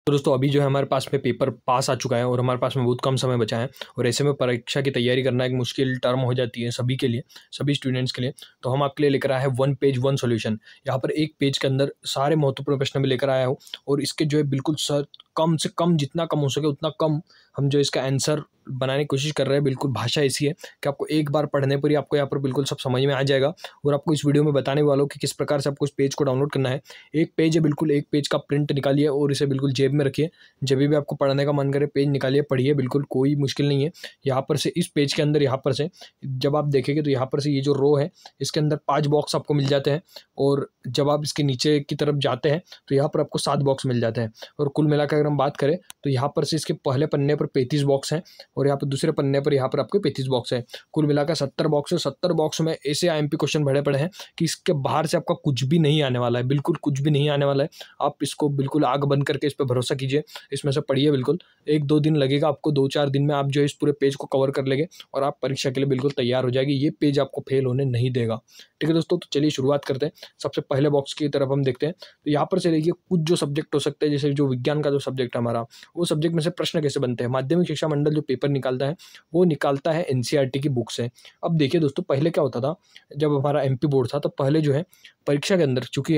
तो दोस्तों अभी जो है हमारे पास में पेपर पास आ चुका है और हमारे पास में बहुत कम समय बचा है और ऐसे में परीक्षा की तैयारी करना एक मुश्किल टर्म हो जाती है सभी के लिए, सभी स्टूडेंट्स के लिए। तो हम आपके लिए लेकर आए हैं 1 पेज 1 सॉल्यूशन। यहाँ पर एक पेज के अंदर सारे महत्वपूर्ण प्रश्न में लेकर आया हूँ और इसके जो है बिल्कुल कम से कम, जितना कम हो सके उतना कम हम जो इसका आंसर बनाने की कोशिश कर रहे हैं। बिल्कुल भाषा ऐसी है कि आपको एक बार पढ़ने पर ही आपको यहाँ पर बिल्कुल सब समझ में आ जाएगा और आपको इस वीडियो में बताने वाला हूँ कि किस प्रकार से आपको इस पेज को डाउनलोड करना है। एक पेज है, बिल्कुल एक पेज का प्रिंट निकालिए और इसे बिल्कुल जेब में रखिए। जब भी आपको पढ़ने का मन करे पेज निकालिए, पढ़िए, बिल्कुल कोई मुश्किल नहीं है। यहाँ पर से इस पेज के अंदर यहाँ पर से जब आप देखेंगे तो यहाँ पर से ये जो रो है इसके अंदर 5 बॉक्स आपको मिल जाते हैं और जब आप इसके नीचे की तरफ जाते हैं तो यहाँ पर आपको 7 बॉक्स मिल जाते हैं। और कुल मिलाकर अगर हम बात करें तो यहाँ पर से इसके पहले पन्ने पर 35 बॉक्स हैं और यहाँ पर दूसरे पन्ने पर यहाँ पर आपके 35 बॉक्स है। कुल मिलाकर 70 बॉक्स है। 70 बॉक्स में ऐसे IMP क्वेश्चन भरे पड़े हैं कि इसके बाहर से आपका कुछ भी नहीं आने वाला है, बिल्कुल कुछ भी नहीं आने वाला है। आप इसको बिल्कुल आग बंद करके इस पर भरोसा कीजिए, इसमें से पढ़िए। बिल्कुल 1-2 दिन लगेगा आपको, 2-4 दिन में आप जो है इस पूरे पेज को कवर कर लेंगे और आप परीक्षा के लिए बिल्कुल तैयार हो जाएगी। ये पेज आपको फेल होने नहीं देगा। ठीक है दोस्तों, तो चलिए शुरुआत करते हैं। सबसे पहले बॉक्स की तरफ हम देखते हैं तो यहाँ पर से देखिए कुछ जो सब्जेक्ट हो सकते हैं, जैसे जो विज्ञान का जो सब्जेक्ट है हमारा, वो सब्जेक्ट में से प्रश्न कैसे बनते हैं। माध्यमिक शिक्षा मंडल जो पेपर निकालता है वो निकालता है NCERT की बुक से। अब देखिए दोस्तों, पहले क्या होता था, जब हमारा MP बोर्ड था तो पहले जो है परीक्षा के अंदर, चूंकि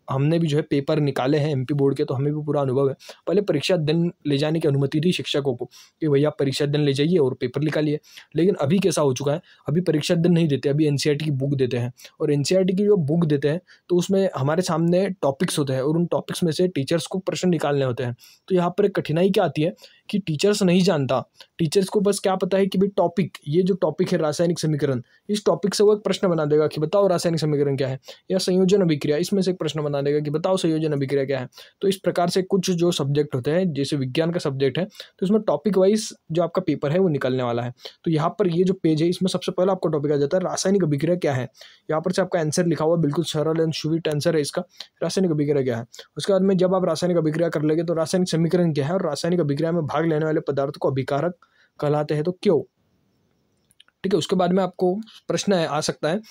हमने भी जो है पेपर निकाले हैं MP बोर्ड के, तो हमें भी पूरा अनुभव है। पहले परीक्षा दिन ले जाने की अनुमति थी शिक्षकों को कि भैया आप परीक्षा दिन ले जाइए और पेपर निकालिए। लेकिन अभी कैसा हो चुका है, अभी परीक्षा दिन नहीं देते, अभी NCERT की बुक देते हैं। और NCERT की जो बुक देते हैं तो उसमें हमारे सामने टॉपिक्स होते हैं और उन टॉपिक्स में से टीचर्स को प्रश्न निकालने होते हैं। तो यहाँ पर एक कठिनाई क्या आती है कि टीचर्स नहीं जानता, टीचर्स को बस क्या पता है कि भाई टॉपिक, ये जो टॉपिक है रासायनिक समीकरण, इस टॉपिक से वो एक प्रश्न बना देगा कि बताओ रासायनिक समीकरण क्या है, या संयोजन अभिक्रिया, इसमें से एक प्रश्न बना देगा कि बताओ संयोजन अभिक्रिया क्या है। तो इस प्रकार से कुछ जो सब्जेक्ट होते हैं, जैसे विज्ञान का सब्जेक्ट है तो इसमें टॉपिक वाइज जो आपका पेपर है वो निकलने वाला है। तो यहाँ पर ये जो पेज है इसमें सबसे पहले आपको टॉपिक आ जाता है रासायनिक अभिक्रिया क्या है। यहाँ पर से आपका आंसर लिखा हुआ, बिल्कुल सरल एंड स्वीट आंसर है इसका, रासायनिक अभिक्रिया क्या है। उसके बाद में जब आप रासायनिक अभिक्रिया कर लेंगे तो रासायनिक समीकरण क्या है और रासायनिक अभिक्रिया में भाग लेने वाले पदार्थ को अभिकारक कहलाते हैं, तो क्यों। ठीक है, उसके बाद में आपको प्रश्न आ सकता है,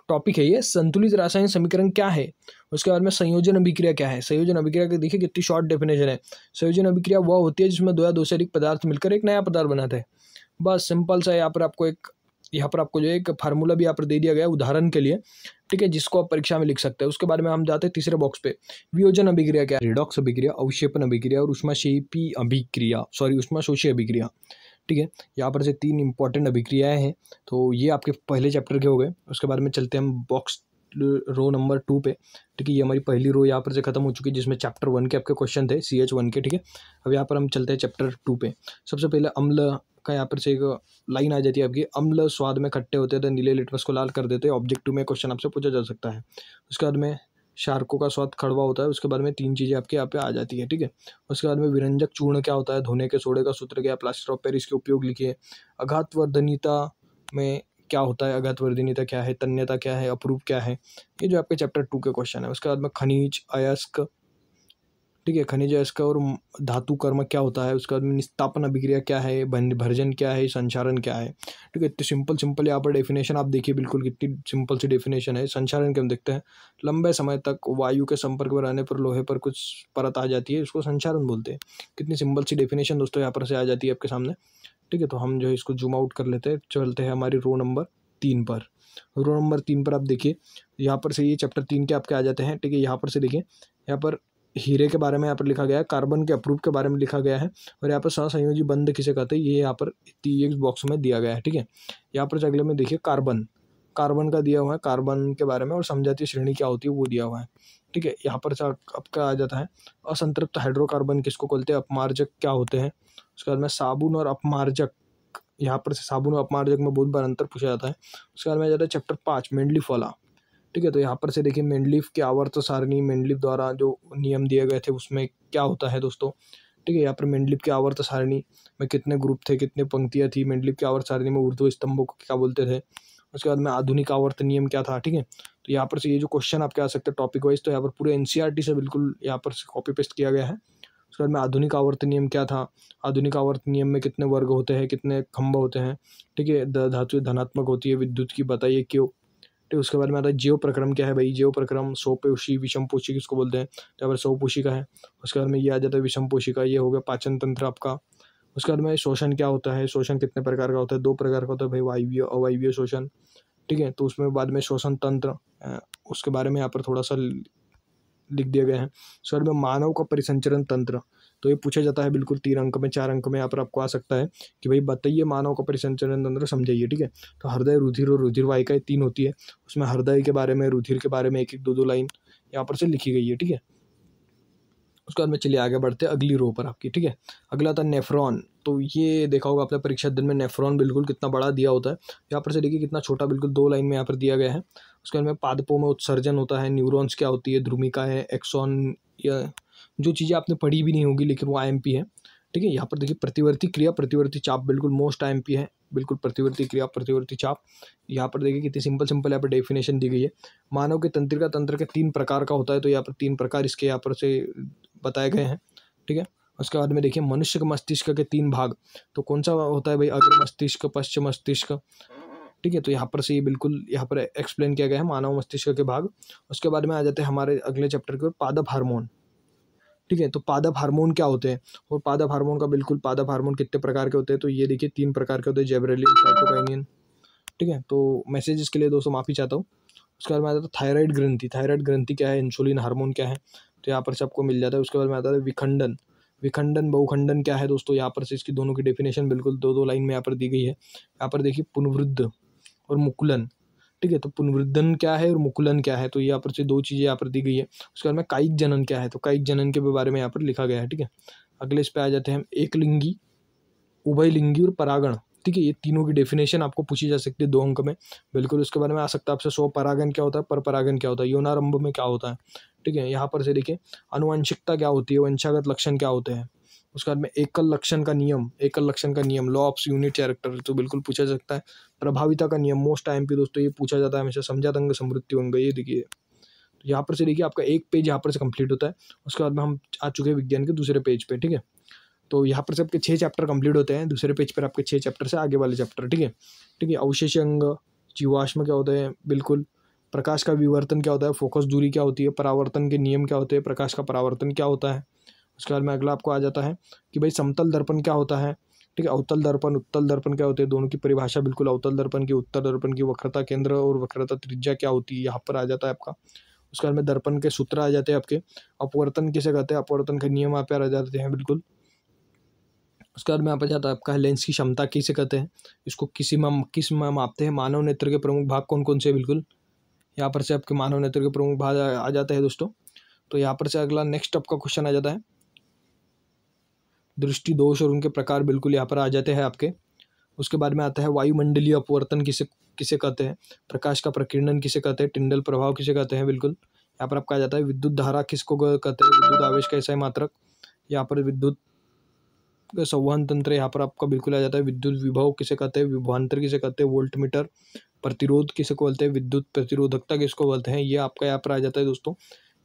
टॉपिक है ये संतुलित रासायनिक समीकरण क्या है। उसके बाद में संयोजन अभिक्रिया क्या है। संयोजन अभिक्रिया की देखिए कितनी शॉर्ट डेफिनेशन है। संयोजन अभिक्रिया वह होती है जिसमें 2 या 2 से अधिक पदार्थ मिलकर एक नया पदार्थ बनाते हैं। बस सिंपल सा। यहाँ पर आपको जो एक फार्मूला भी यहाँ पर दे दिया गया है उदाहरण के लिए, ठीक है, जिसको आप परीक्षा में लिख सकते हैं। उसके बाद में हम जाते हैं तीसरे बॉक्स पे, वियोजन अभिक्रिया क्या है, रिडॉक्स अभिक्रिया, अवक्षेपण अभिक्रिया और ऊष्माशोषी अभिक्रिया। ठीक है, यहाँ पर से 3 इंपॉर्टेंट अभिक्रियाएं हैं। तो ये आपके पहले चैप्टर के हो गए। उसके बाद में चलते हैं हम बॉक्स रो नंबर 2 पे। ठीक है, ये हमारी पहली रो यहाँ पर से खत्म हो चुकी है जिसमें चैप्टर 1 के आपके क्वेश्चन थे, CH1 के। ठीक है, अब यहाँ पर हम चलते हैं चैप्टर 2 पे। सबसे पहले अम्ल का यहाँ पर से एक लाइन आ जाती है आपकी, अम्ल स्वाद में खट्टे होते हैं तो नीले लिटमस को लाल कर देते हैं। ऑब्जेक्टिव में क्वेश्चन आपसे पूछा जा सकता है। उसके बाद में शार्कों का स्वाद कड़वा होता है। उसके बाद में 3 चीज़ें आपके यहाँ पे आ जाती है। ठीक है, उसके बाद में विरंजक चूर्ण क्या होता है, धोने के सोडे का सूत्र क्या, प्लास्टर ऑफ पेरिस के उपयोग लिखिए। आघातवर्धनीयता में क्या होता है, आघातवर्धनीयता क्या है, तन्यता क्या है, अपरूप क्या है। ये जो आपके चैप्टर 2 के क्वेश्चन है। उसके बाद में खनिज अयस्क, ठीक है, खनिज अयस्क और धातु कर्म क्या होता है। उसके बाद में निस्तापन अभिक्रिया क्या है, भर्जन क्या है, संचारण क्या है। ठीक है, इतनी सिंपल यहाँ पर डेफिनेशन आप देखिए, बिल्कुल कितनी सिंपल सी डेफिनेशन है। संचारण के हम देखते हैं, लंबे समय तक वायु के संपर्क में रहने पर लोहे पर कुछ परत आ जाती है, उसको संचारण बोलते हैं। कितनी सिंपल सी डेफिनेशन दोस्तों यहाँ पर से आ जाती है आपके सामने। ठीक है, तो हम जो है इसको जूम आउट कर लेते हैं, चलते हैं हमारी रो नंबर 3 पर। रो नंबर 3 पर आप देखिए, यहाँ पर से ये चैप्टर 3 के आपके आ जाते हैं। ठीक है, यहाँ पर से देखिए, यहाँ पर हीरे के बारे में यहाँ पर लिखा गया है, कार्बन के अप्रूप के बारे में लिखा गया है और यहाँ पर सहसंयोजी बंध किसे कहते हैं ये यहाँ पर इस बॉक्स में दिया गया है। ठीक है, यहाँ पर अगले में देखिए कार्बन का दिया हुआ है, कार्बन के बारे में और समजातीय श्रेणी क्या होती है वो दिया हुआ है। ठीक है, यहाँ पर आपका आ जाता है असंतृप्त हाइड्रोकार्बन किसको बोलते हैं, अपमार्जक क्या होते हैं। उसके बाद में साबुन और अपमार्जक, यहाँ पर से साबुन और अपमार्जक में बहुत बार अंतर पूछा जाता है। उसके बाद में आ जाता है चैप्टर 5 मेंडलीफ वाला। ठीक है, तो यहाँ पर से देखिए मेंडलीफ की आवर्त सारणी, मेंडलीफ द्वारा जो नियम दिए गए थे उसमें क्या होता है दोस्तों। ठीक है, यहाँ पर मेंडलीफ की आवर्त सारणी में कितने ग्रुप थे, कितने पंक्तियाँ थी, मेंडलीफ की आवर्त सारणी में ऊर्ध्व स्तंभों को क्या बोलते थे। उसके बाद में आधुनिक आवर्त नियम क्या था। ठीक है, तो यहाँ पर से ये जो क्वेश्चन आपके आ सकते हैं टॉपिक वाइज, तो यहाँ पर पूरे NCERT से बिल्कुल यहाँ पर से कॉपी पेस्ट किया गया है। उसके बाद में आधुनिक आवर्त नियम क्या था, आधुनिक आवर्त नियम में कितने वर्ग होते हैं, कितने खंभ होते हैं। ठीक है, धातु धनात्मक होती है, विद्युत की बताइए क्यों। ठीक है। उसके बाद में आता है जीव प्रक्रम क्या है भाई, जीव प्रक्रम स्वपोषी विषम पोषी किसको बोलते हैं, तो यहाँ पर स्वपोषी का है। उसके बाद में ये आ जाता है विषम पोषी का, ये हो गया पाचन तंत्र आपका। उसके बाद में शोषण क्या होता है, शोषण कितने प्रकार का होता है, 2 प्रकार का होता है भाई, वायवीय अवायवीय शोषण, ठीक है। तो उसमें बाद में श्वसन तंत्र, उसके बारे में यहाँ पर थोड़ा सा लिख दिया गया है। उसके बाद में मानव का परिसंचरण तंत्र, तो ये पूछा जाता है बिल्कुल 3 अंक में, 4 अंक में यहाँ पर आपको आ सकता है कि भाई बताइए मानव का परिसंचरण तंत्र समझाइए, ठीक है। तो हृदय, रुधिर और रुधिर वाहिकाएं 3 होती है, उसमें हृदय के बारे में, रुधिर के बारे में 1-1, 2-2 लाइन यहाँ पर से लिखी गई है, ठीक है। उसके बाद में चलिए आगे बढ़ते हैं अगली रो पर आपकी, ठीक है। अगला था नेफ्रॉन, तो ये देखा होगा आपने परीक्षा दिन में, नेफ्रॉन बिल्कुल कितना बड़ा दिया होता है, यहाँ पर से देखिए कितना छोटा, बिल्कुल 2 लाइन में यहाँ पर दिया गया है। उसके बाद में पादपों में उत्सर्जन होता है, न्यूरॉन्स क्या होती है, ध्रुमिका है, एक्सॉन, या जो चीज़ें आपने पढ़ी भी नहीं होगी लेकिन वो IMP है, ठीक है। यहाँ पर देखिए प्रतिवर्ती क्रिया, प्रतिवर्ती चाप, बिल्कुल मोस्ट IMP है, बिल्कुल प्रतिवर्ती क्रिया, प्रतिवर्ती चाप। यहाँ पर देखिए कितनी सिंपल यहाँ पर डेफिनेशन दी गई है। मानव के तंत्रिका तंत्र के 3 प्रकार का होता है, तो यहाँ पर 3 प्रकार इसके यहाँ पर से बताए गए हैं, ठीक है। उसके बाद में देखिए मनुष्य के मस्तिष्क के 3 भाग, तो कौन सा होता है भाई, अग्र मस्तिष्क, पश्चिम मस्तिष्क, ठीक है। तो यहाँ पर से ये बिल्कुल यहाँ पर एक्सप्लेन किया गया है मानव मस्तिष्क के भाग। उसके बाद में आ जाते हैं हमारे अगले चैप्टर के पादप हार्मोन, ठीक है। तो पादप हार्मोन क्या होते हैं, और पादप हार्मोन का बिल्कुल, पादप हार्मोन कितने प्रकार के होते हैं, तो ये देखिए 3 प्रकार के होते हैं, जेबरेलिन, साइटोकाइनिन, ठीक है। तो मैसेजेस के लिए दोस्तों माफ़ी चाहता हूँ। उसके बाद में आता है थायराइड ग्रंथि, थायराइड ग्रंथि क्या है, इंसुलिन हार्मोन क्या है, तो यहाँ पर से आपको मिल जाता है। उसके बाद में आता है विखंडन, विखंडन बहुखंडन क्या है दोस्तों, यहाँ पर से इसकी दोनों की डेफिनेशन बिल्कुल 2-2 लाइन में यहाँ पर दी गई है। यहाँ पर देखिए पुनवृद्ध और मुकुलन, ठीक है। तो पुनवृद्धन क्या है और मुकुलन क्या है, तो यहाँ पर से 2 चीज़ें यहाँ पर दी गई है। उसके बाद में कायिक जनन क्या है, तो कायिक जनन के बारे में यहाँ पर लिखा गया है, ठीक है। अगले इस पे आ जाते हैं हम, एक लिंगी, उभयलिंगी और परागण, ठीक है। ये तीनों की डेफिनेशन आपको पूछी जा सकती है 2 अंक में, बिल्कुल। उसके बारे में आ सकता है आपसे स्वपरागण क्या होता है, परपरागण क्या होता है, यौनारंभ में क्या होता है, ठीक है। यहाँ पर से देखिए आनुवंशिकता क्या होती है, वंशागत लक्षण क्या होते हैं। उसके बाद में एकल लक्षण का नियम, एकल लक्षण का नियम, लॉ ऑफ यूनिट कैरेक्टर, तो बिल्कुल पूछा जा सकता है। प्रभाविता का नियम, मोस्ट IMP दोस्तों, ये पूछा जाता है हमेशा। समझात अंग, समृद्धि अंग, ये देखिए, तो यहाँ पर से देखिए आपका 1 पेज यहाँ पर से कंप्लीट होता है। उसके बाद में हम आ चुके हैं विज्ञान के दूसरे पेज पे, ठीक है। तो यहाँ पर से आपके 6 चैप्टर कंप्लीट होते हैं, दूसरे पेज पर आपके 6 चैप्टर से आगे वाले चैप्टर, ठीक है, ठीक है। अवशेष अंग, जीवाश्म क्या होते हैं, बिल्कुल। प्रकाश का विवर्तन क्या होता है, फोकस दूरी क्या होती है, परावर्तन के नियम क्या होते हैं, प्रकाश का परावर्तन क्या होता है। उसके बाद में अगला आपको आ जाता है कि भाई समतल दर्पण क्या होता है, ठीक है। अवतल दर्पण, उत्तल दर्पण क्या होते हैं, दोनों की परिभाषा बिल्कुल। अवतल दर्पण की, उत्तल दर्पण की वक्रता केंद्र और वक्रता त्रिज्या क्या होती है, यहाँ पर आ जाता है आपका। उसके बाद में दर्पण के सूत्र आ जाते हैं आपके। अपवर्तन किसे कहते हैं, अपवर्तन के नियम यहाँ पर आ जाते हैं, बिल्कुल। उसके बाद में यहाँ पर जाता है आपका लेंस की क्षमता किसे कहते हैं, इसको किस में मापते हैं, मानव नेत्र के प्रमुख भाग कौन कौन से, बिल्कुल। यहाँ पर से आपके मानव नेत्र के प्रमुख भाग आ जाते हैं दोस्तों। तो यहाँ पर से अगला नेक्स्ट आपका क्वेश्चन आ जाता है दृष्टि दोष और उनके प्रकार, बिल्कुल यहाँ पर आ जाते हैं आपके। उसके बाद में आता है वायुमंडलीय अपवर्तन किसे किसे कहते हैं, प्रकाश का प्रकीर्णन किसे कहते हैं, टिंडल प्रभाव किसे कहते हैं, बिल्कुल। यहाँ पर आपका आ जाता है विद्युत धारा किसको कहते हैं, विद्युत आवेश का एसआई मात्रक। यहाँ पर विद्युत संवहन तंत्र यहाँ पर आपका बिल्कुल आ जाता है। विद्युत विभव किसे कहते हैं, विभवांतर किसे कहते हैं, वोल्ट मीटर। प्रतिरोध किसे बोलते हैं, विद्युत प्रतिरोधकता किसको बोलते हैं, ये आपका यहाँ पर आ जाता है दोस्तों।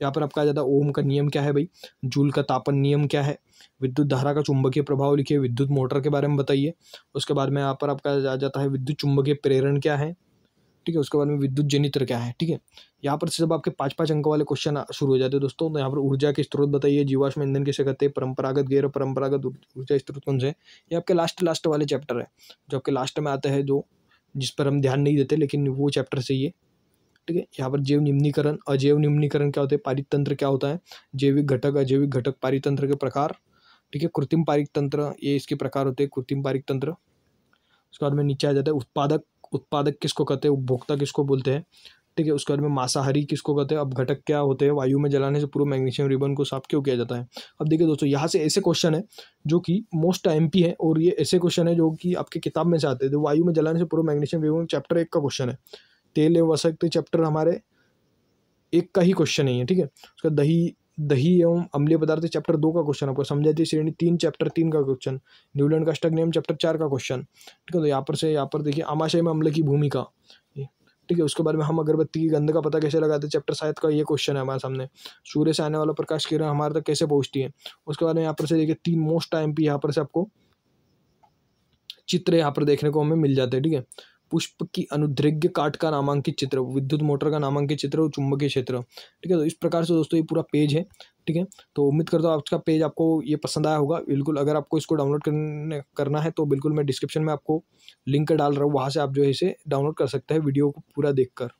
यहाँ पर आपका आ जाता है ओम का नियम क्या है भाई, जूल का तापन नियम क्या है, विद्युत धारा का चुंबकीय प्रभाव लिखिए, विद्युत मोटर के बारे में बताइए। उसके बाद में यहाँ पर आपका आ जाता है विद्युत चुंबकीय प्रेरण क्या है, ठीक है। उसके बाद में विद्युत जनित्र क्या है, ठीक है। यहाँ पर सब आपके 5-5 अंकों वाले क्वेश्चन शुरू हो जाते हैं दोस्तों। तो यहाँ पर ऊर्जा के स्रोत बताइए, जीवाश्म ईंधन किसे कहते हैं, परंपरागत गैर परंपरागत ऊर्जा स्रोत कौन से। ये आपके लास्ट वाले चैप्टर है, जो आपके लास्ट में आता है, जो जिस पर हम ध्यान नहीं देते, लेकिन वो चैप्टर से ये, ठीक है। यहाँ पर जैव निम्नीकरण, अजैव निम्नीकरण क्या होते हैं, पारित तंत्र क्या होता है, जैविक घटक, अजैविक घटक, पारित तंत्र के प्रकार, ठीक है। कृत्रिम पारित तंत्र, ये इसके प्रकार होते हैं, कृत्रिम पारित तंत्र। उसके बाद में नीचे आ जाता है उत्पादक, उत्पादक किसको कहते हैं, उपभोक्ता किसको बोलते हैं, ठीक है। उसके बाद में मांसाहारी किसको कहते हैं, अपघटक क्या होते हैं, वायु में जलाने से पूर्व मैग्नीशियम रिबन को साफ क्यों किया जाता है। अब देखिए दोस्तों, यहाँ से ऐसे क्वेश्चन है जो कि मोस्ट IMP है, और ये ऐसे क्वेश्चन है जो कि आपके किताब में से आते हैं। तो वायु में जलाने से पूर्व मैग्नीशियम रिबन चैप्टर 1 का क्वेश्चन है। तेल एवं वसा चैप्टर हमारे 1 का ही क्वेश्चन नहीं है, ठीक है। उसका दही एवं अम्लीय पदार्थ चैप्टर 2 का क्वेश्चन, आपको समझाती श्रेणी 3 चैप्टर 3 का क्वेश्चन, न्यूटन का अष्टक नियम चैप्टर 4 का क्वेश्चन, ठीक है। तो यहाँ पर देखिए आमाशय में अम्ल की भूमिका, ठीक है। उसके बाद में हम अगरबत्ती की गंध का पता कैसे लगाते हैं, चैप्टर 7 का ये क्वेश्चन है हमारे सामने। सूर्य से आने वाला प्रकाश किरण हमारे तक कैसे पहुंचती है। उसके बाद में यहाँ पर से देखिए 3 मोस्ट IMP यहाँ पर से आपको चित्र यहाँ पर देखने को हमें मिल जाते हैं, ठीक है। पुष्प की अनुदैर्घ्य काट का नामांकित चित्र, विद्युत मोटर का नामांकित चित्र और चुंबकीय क्षेत्र। ठीक है, तो इस प्रकार से दोस्तों ये पूरा पेज है। ठीक है, तो उम्मीद करता हूँ आपका पेज आपको ये पसंद आया होगा। बिल्कुल अगर आपको इसको डाउनलोड करना है तो बिल्कुल मैं डिस्क्रिप्शन में आपको लिंक डाल रहा हूँ, वहाँ से आप जो है इसे डाउनलोड कर सकते हैं वीडियो को पूरा देखकर।